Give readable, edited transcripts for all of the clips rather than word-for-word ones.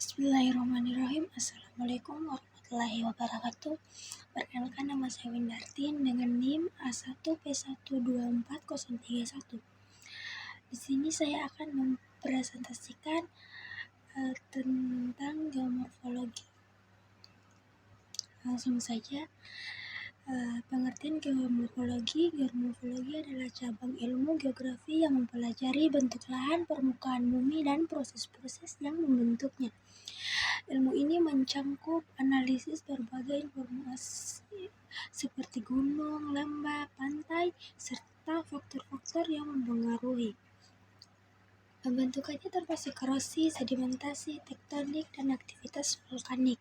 Bismillahirrahmanirrahim. Assalamualaikum warahmatullahi wabarakatuh. Perkenalkan, nama saya Windartin dengan NIM A1P1240131. Di sini saya akan mempresentasikan tentang geomorfologi. Langsung saja. Pengertian geomorfologi. Geomorfologi adalah cabang ilmu geografi yang mempelajari bentuk lahan, permukaan bumi, dan proses-proses yang membentuknya. Ilmu ini mencangkup analisis berbagai informasi seperti gunung, lembah, pantai, serta faktor-faktor yang mempengaruhi pembentukannya termasuk erosi, sedimentasi, tektonik, dan aktivitas vulkanik.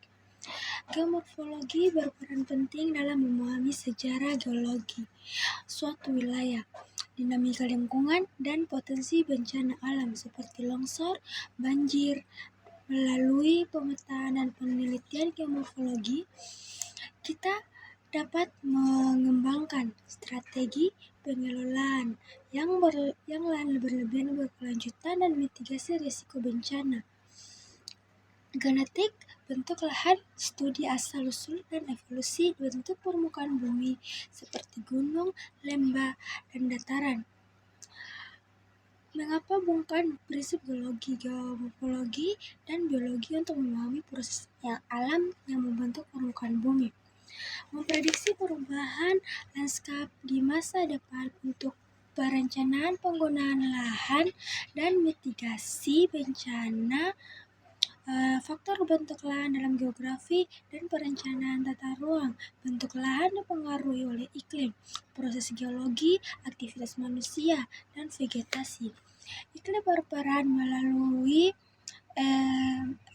Geomorfologi berperan penting dalam memahami sejarah geologi suatu wilayah, dinamika lingkungan, dan potensi bencana alam seperti longsor, banjir. Melalui pemetaan dan penelitian geomorfologi, kita dapat mengembangkan strategi pengelolaan yang berlebihan berkelanjutan dan mitigasi risiko bencana. Genetik, bentuk lahan, studi asal-usul dan evolusi bentuk permukaan bumi seperti gunung, lembah, dan dataran. Mengapa bukan prinsip geomorfologi dan biologi untuk memahami proses alam yang membentuk permukaan bumi? Memprediksi perubahan lanskap di masa depan untuk perencanaan penggunaan lahan dan mitigasi bencana. Faktor bentuk lahan dalam geografi dan perencanaan tata ruang. Bentuk lahan dipengaruhi oleh iklim, proses geologi, aktivitas manusia, dan vegetasi. Iklim berperan melalui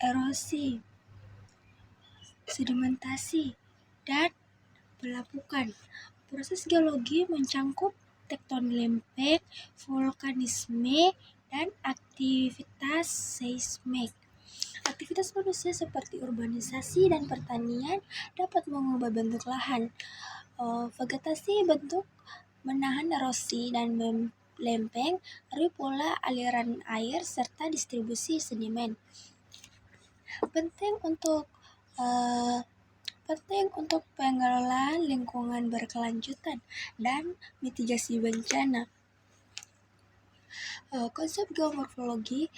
erosi, sedimentasi, dan pelapukan. Proses geologi mencangkup tektonik lempeng, vulkanisme, dan aktivitas seismik. Aktivitas manusia seperti urbanisasi dan pertanian dapat mengubah bentuk lahan. Vegetasi bentuk menahan erosi dan lempeng, pola aliran air, serta distribusi sedimen. Penting untuk pengelolaan lingkungan berkelanjutan dan mitigasi bencana. Konsep geomorfologi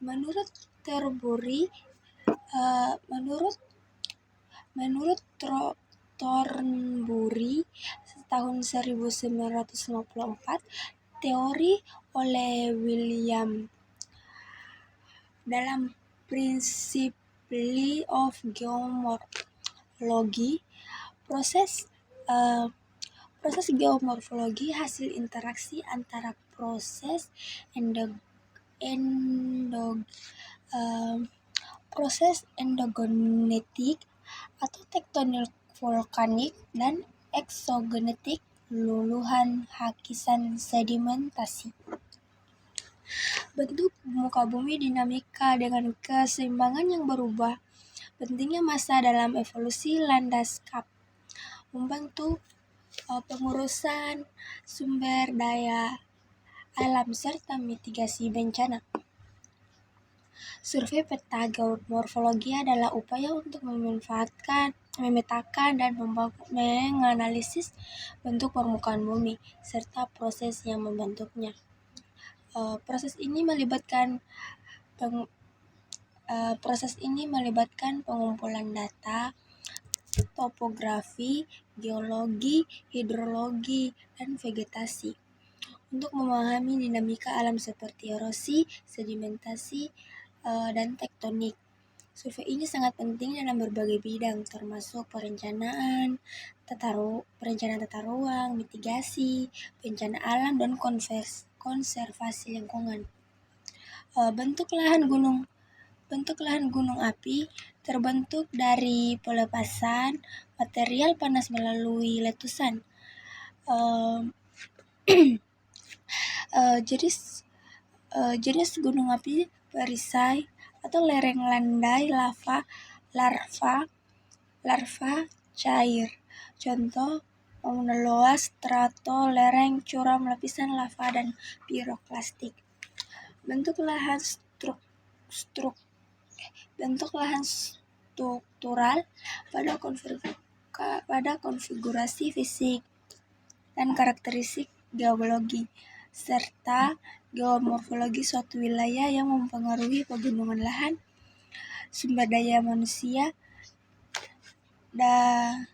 menurut Thornbury tahun 1954, teori oleh William dalam Principles of Geomorphology. Proses geomorfologi hasil interaksi antara proses endogenetik atau tektonik vulkanik dan eksogenetik luluhan hakisan sedimentasi. Bentuk muka bumi dinamika dengan keseimbangan yang berubah. Pentingnya masa dalam evolusi landaskap. Membantu pengurusan sumber daya alam serta mitigasi bencana. Survei peta geomorfologi adalah upaya untuk memetakan dan menganalisis bentuk permukaan bumi serta proses yang membentuknya. Proses ini melibatkan pengumpulan data, topografi, geologi, hidrologi, dan vegetasi untuk memahami dinamika alam seperti erosi, sedimentasi, dan tektonik. Survei ini sangat penting dalam berbagai bidang, termasuk perencanaan tata ruang, mitigasi bencana alam, dan konservasi lingkungan. Bentuk lahan gunung api terbentuk dari pelepasan material panas melalui letusan. Jenis gunung api perisai atau lereng landai larva cair. Contoh Mauna Loa, strato, lereng, curam, lapisan lava, dan piroklastik. Bentuk lahan bentuk lahan struktural pada konfigurasi fisik dan karakteristik geologi, serta geomorfologi suatu wilayah yang mempengaruhi pegunungan lahan, sumber daya manusia, dan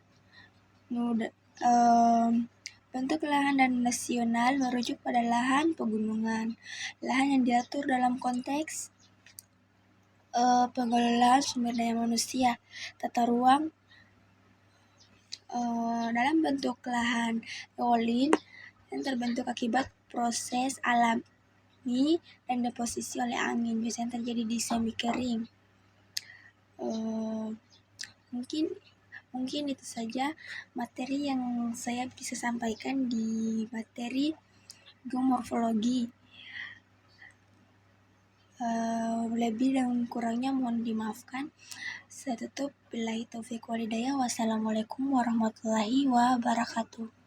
bentuk lahan dan nasional merujuk pada lahan pegunungan, lahan yang diatur dalam konteks pengelolaan sumber daya manusia, tata ruang dalam bentuk lahan eolin yang terbentuk akibat proses alami dan deposisi oleh angin, biasanya terjadi di semi kering. Mungkin itu saja materi yang saya bisa sampaikan di materi geomorfologi. Lebih dan kurangnya mohon dimaafkan. Saya tutup. Billahi taufiq walhidayah. Wassalamualaikum warahmatullahi wabarakatuh.